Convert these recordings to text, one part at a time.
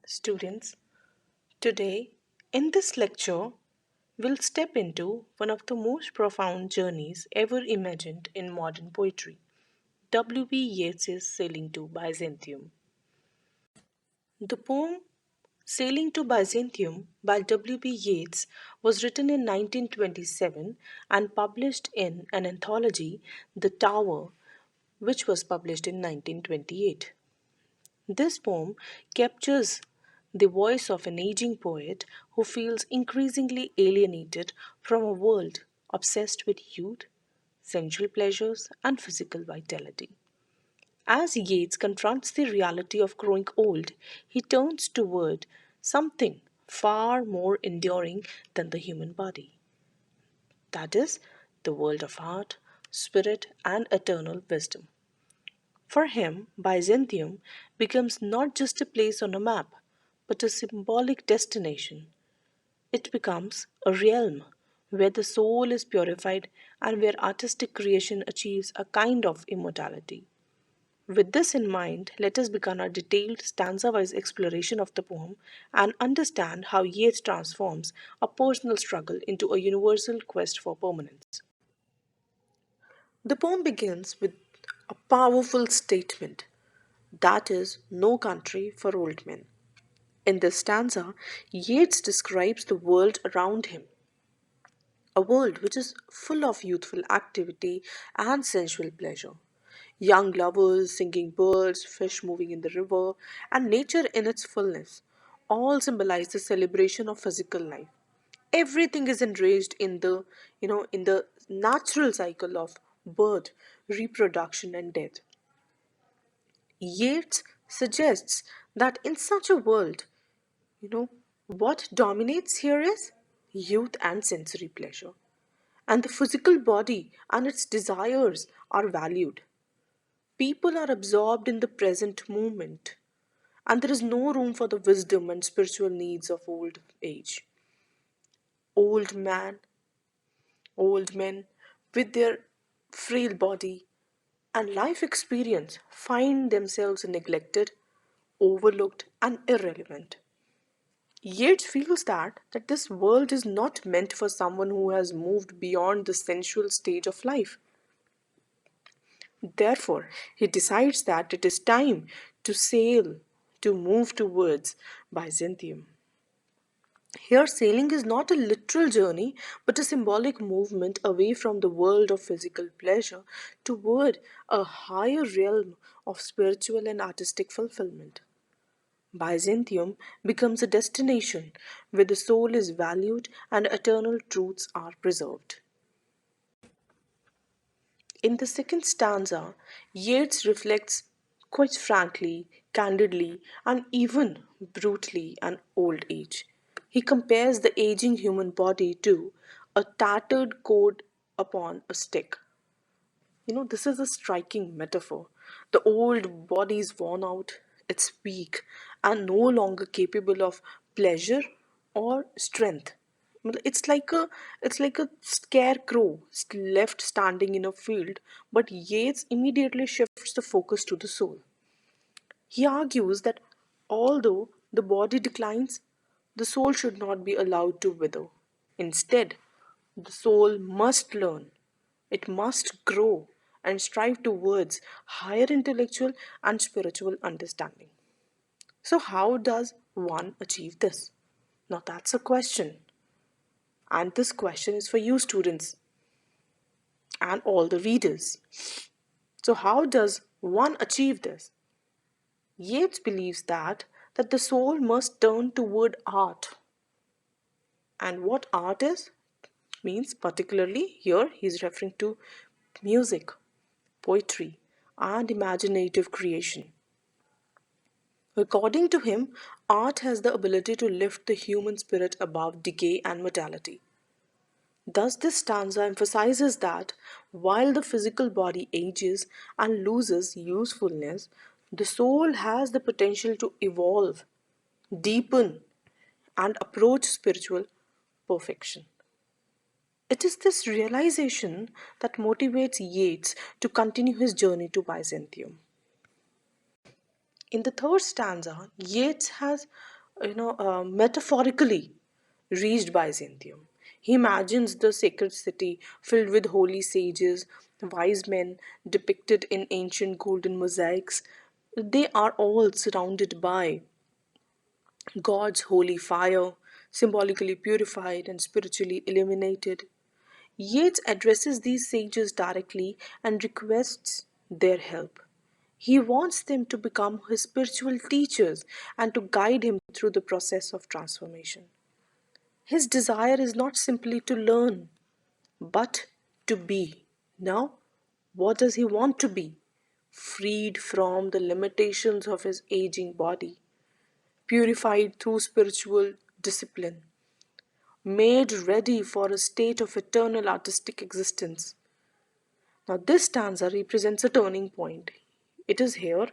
Students, today in this lecture, we'll step into one of the most profound journeys ever imagined in modern poetry, W.B. Yeats's Sailing to Byzantium. The poem Sailing to Byzantium by W.B. Yeats was written in 1927 and published in an anthology, The Tower, which was published in 1928. This poem captures the voice of an aging poet who feels increasingly alienated from a world obsessed with youth, sensual pleasures, and physical vitality. As Yeats confronts the reality of growing old, he turns toward something far more enduring than the human body. That is, the world of art, spirit, and eternal wisdom. For him, Byzantium becomes not just a place on a map, but a symbolic destination. It becomes a realm where the soul is purified and where artistic creation achieves a kind of immortality. With this in mind, let us begin our detailed stanza wise exploration of the poem and understand how Yeats transforms a personal struggle into a universal quest for permanence. The poem begins with a powerful statement, that is, no country for old men. In this stanza, Yeats describes the world around him, a world which is full of youthful activity and sensual pleasure. Young lovers, singing birds, fish moving in the river, and nature in its fullness all symbolize the celebration of physical life. Everything is enraged in the natural cycle of birth, reproduction, and death. Yeats suggests that in such a world, you know, what dominates here is youth and sensory pleasure. And the physical body and its desires are valued. People are absorbed in the present moment, and there is no room for the wisdom and spiritual needs of old age. Old man, old men, with their frail body and life experience, find themselves neglected, overlooked, and irrelevant. Yeats feels that this world is not meant for someone who has moved beyond the sensual stage of life. Therefore, he decides that it is time to sail, to move towards Byzantium. Here, sailing is not a literal journey, but a symbolic movement away from the world of physical pleasure toward a higher realm of spiritual and artistic fulfillment. Byzantium becomes a destination where the soul is valued and eternal truths are preserved. In the second stanza, Yeats reflects quite frankly, candidly, and even brutally on old age. He compares the aging human body to a tattered cord upon a stick. This is a striking metaphor. The old body is worn out, it's weak, and no longer capable of pleasure or strength. It's like a scarecrow left standing in a field, but Yeats immediately shifts the focus to the soul. He argues that although the body declines, the soul should not be allowed to wither. Instead, the soul must learn, it must grow and strive towards higher intellectual and spiritual understanding. So, how does one achieve this? Now, that's a question. And this question is for you, students, and all the readers. So, how does one achieve this? Yeats believes that the soul must turn toward art. And what art is? Means particularly here he is referring to music, poetry, and imaginative creation. According to him, art has the ability to lift the human spirit above decay and mortality. Thus, this stanza emphasizes that while the physical body ages and loses usefulness, the soul has the potential to evolve, deepen, and approach spiritual perfection. It is this realization that motivates Yeats to continue his journey to Byzantium. In the third stanza, Yeats has, metaphorically reached Byzantium. He imagines the sacred city filled with holy sages, wise men depicted in ancient golden mosaics. They are all surrounded by God's holy fire, symbolically purified and spiritually illuminated. Yeats addresses these sages directly and requests their help. He wants them to become his spiritual teachers and to guide him through the process of transformation. His desire is not simply to learn, but to be. Now, what does he want to be? Freed from the limitations of his aging body, purified through spiritual discipline, made ready for a state of eternal artistic existence. Now, this stanza represents a turning point. It is here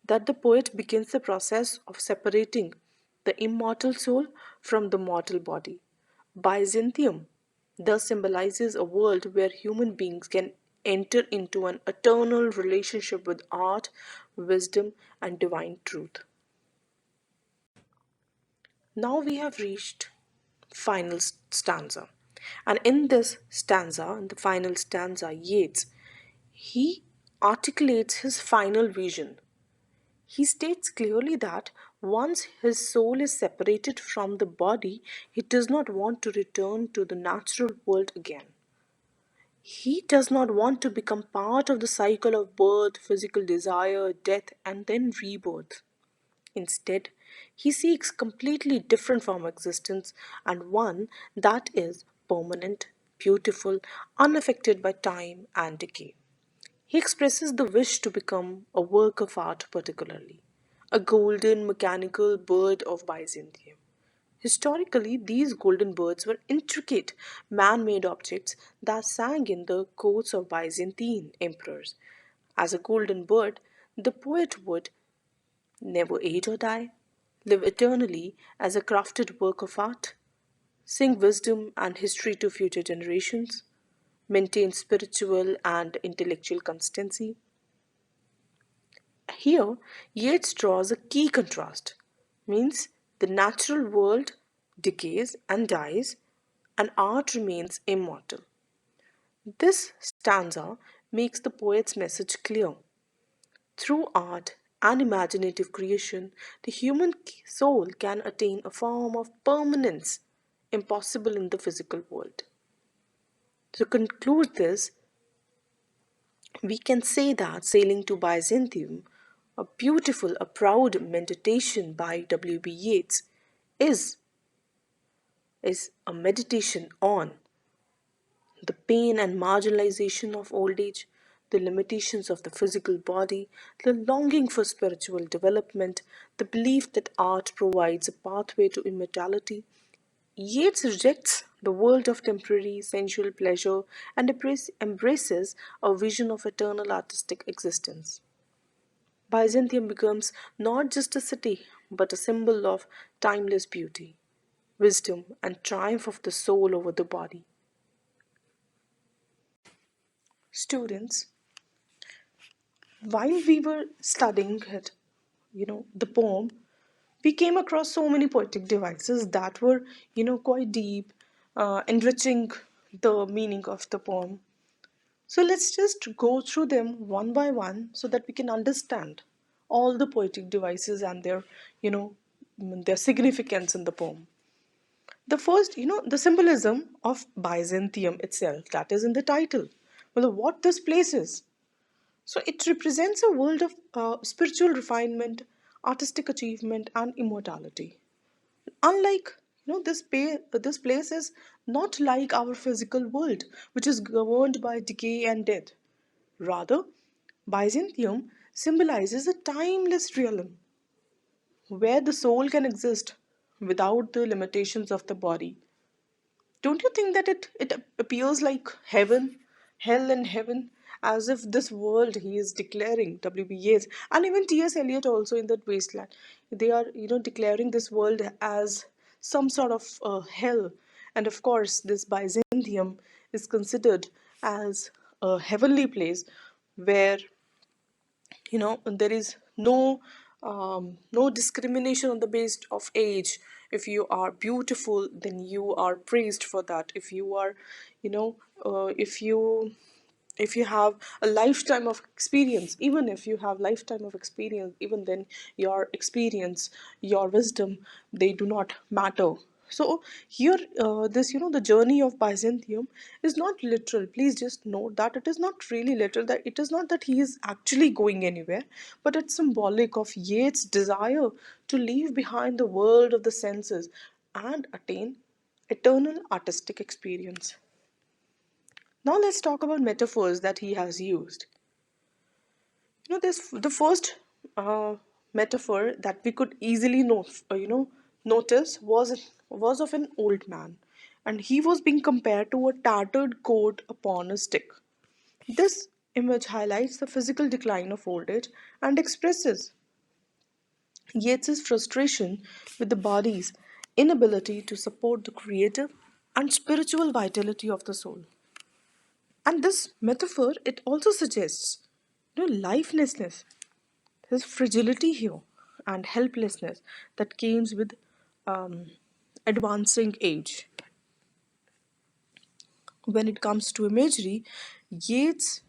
that the poet begins the process of separating the immortal soul from the mortal body. Byzantium thus symbolizes a world where human beings can enter into an eternal relationship with art, wisdom, and divine truth. Now we have reached final stanza. And in this stanza, in the final stanza, Yeats, he articulates his final vision. He states clearly that once his soul is separated from the body, he does not want to return to the natural world again. He does not want to become part of the cycle of birth, physical desire, death, and then rebirth. Instead, he seeks completely different form of existence and one that is permanent, beautiful, unaffected by time and decay. He expresses the wish to become a work of art, particularly a golden mechanical bird of Byzantium. Historically, these golden birds were intricate man made objects that sang in the courts of Byzantine emperors. As a golden bird, the poet would never age or die, live eternally as a crafted work of art, sing wisdom and history to future generations, maintain spiritual and intellectual constancy. Here, Yeats draws a key contrast, means the natural world decays and dies, and art remains immortal. This stanza makes the poet's message clear. Through art and imaginative creation, the human soul can attain a form of permanence impossible in the physical world. To conclude this, we can say that Sailing to Byzantium, a beautiful, a proud meditation by W.B. Yeats, is, is a meditation on the pain and marginalization of old age, the limitations of the physical body, the longing for spiritual development, the belief that art provides a pathway to immortality. Yeats rejects the world of temporary sensual pleasure and embraces a vision of eternal artistic existence. Byzantium becomes not just a city, but a symbol of timeless beauty, wisdom, and triumph of the soul over the body. Students, while we were studying it, the poem, we came across so many poetic devices that were, quite deep, enriching the meaning of the poem. So let's just go through them one by one so that we can understand all the poetic devices and their, their significance in the poem. The first, the symbolism of Byzantium itself, that is in the title. Well, what this place is. So it represents a world of spiritual refinement, artistic achievement, and immortality. Unlike this place is not like our physical world, which is governed by decay and death. Rather, Byzantium symbolizes a timeless realm where the soul can exist without the limitations of the body. Don't you think that it appears like heaven, hell and heaven, as if this world he is declaring, W.B. Yeats, and even T.S. Eliot also in that wasteland. They are, declaring this world as some sort of hell. And of course, this Byzantium is considered as a heavenly place where, there is no no discrimination on the basis of age. If you are beautiful, then you are praised for that. If you are, you know, if you have a lifetime of experience, even if you have lifetime of experience, even then your experience, your wisdom, they do not matter. So here, this, the journey of Byzantium is not literal. Please just note that it is not really literal, that it is not that he is actually going anywhere, but it's symbolic of Yeats' desire to leave behind the world of the senses and attain eternal artistic experience. Now let's talk about metaphors that he has used. This the first metaphor that we could easily notice was of an old man, and he was being compared to a tattered coat upon a stick. This image highlights the physical decline of old age and expresses Yeats's frustration with the body's inability to support the creative and spiritual vitality of the soul. And this metaphor, it also suggests lifelessness. There's fragility here and helplessness that comes with um, advancing age. When it comes to imagery, Yeats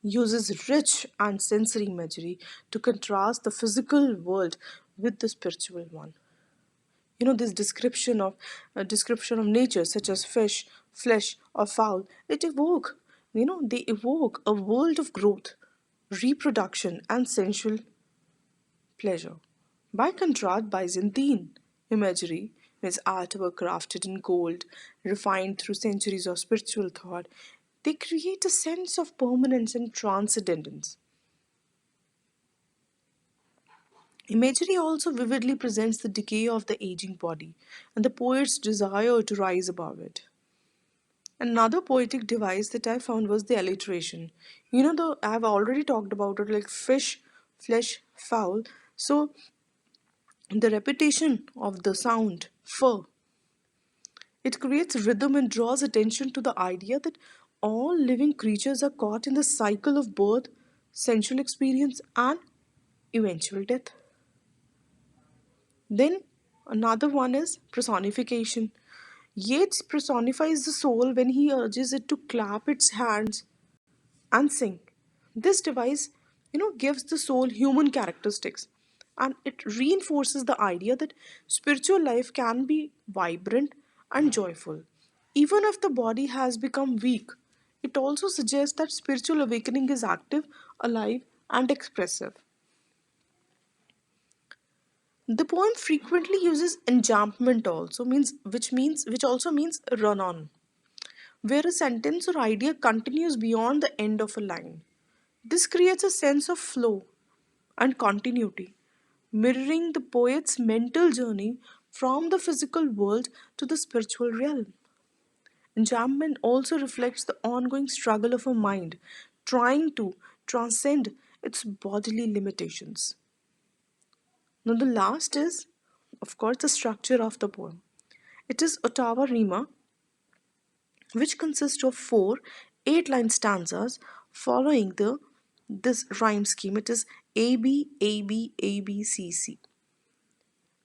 uses rich and sensory imagery to contrast the physical world with the spiritual one. This description of nature, such as fish, flesh, or fowl, they evoke a world of growth, reproduction, and sensual pleasure. By contrast, Byzantine imagery is artwork crafted in gold, refined through centuries of spiritual thought. They create a sense of permanence and transcendence. Imagery also vividly presents the decay of the aging body and the poet's desire to rise above it. Another poetic device that I found was the alliteration. I've already talked about it, like fish, flesh, fowl. So the repetition of the sound fur, it creates rhythm and draws attention to the idea that all living creatures are caught in the cycle of birth, sensual experience, and eventual death. Then another one is personification. Yeats personifies the soul when he urges it to clap its hands and sing. This device, gives the soul human characteristics, and it reinforces the idea that spiritual life can be vibrant and joyful. Even if the body has become weak, it also suggests that spiritual awakening is active, alive, and expressive. The poem frequently uses enjambment also which also means run on, where a sentence or idea continues beyond the end of a line. This creates a sense of flow and continuity, mirroring the poet's mental journey from the physical world to the spiritual realm. Enjambment also reflects the ongoing struggle of a mind trying to transcend its bodily limitations. Now, the last is, of course, the structure of the poem. It is Ottawa Rima, which consists of four 8-line stanzas following the this rhyme scheme. It is A B A B A B C C.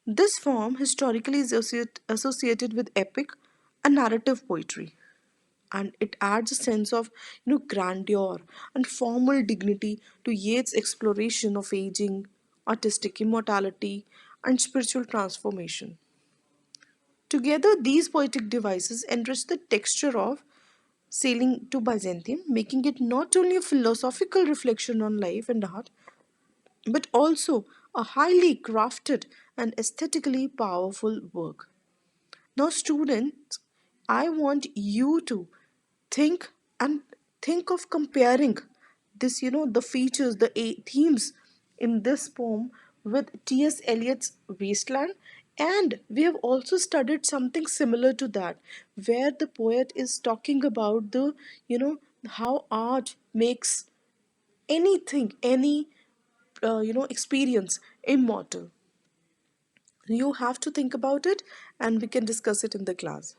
This form historically is associated with epic and narrative poetry, and it adds a sense of grandeur and formal dignity to Yeats' exploration of aging, artistic immortality, and spiritual transformation. Together, these poetic devices enrich the texture of Sailing to Byzantium, making it not only a philosophical reflection on life and art, but also a highly crafted and aesthetically powerful work. Now, students, I want you to think and think of comparing this, the features, the themes in this poem with T.S. Eliot's Wasteland. And we have also studied something similar to that, where the poet is talking about how art makes anything, any, experience immortal. You have to think about it, and we can discuss it in the class.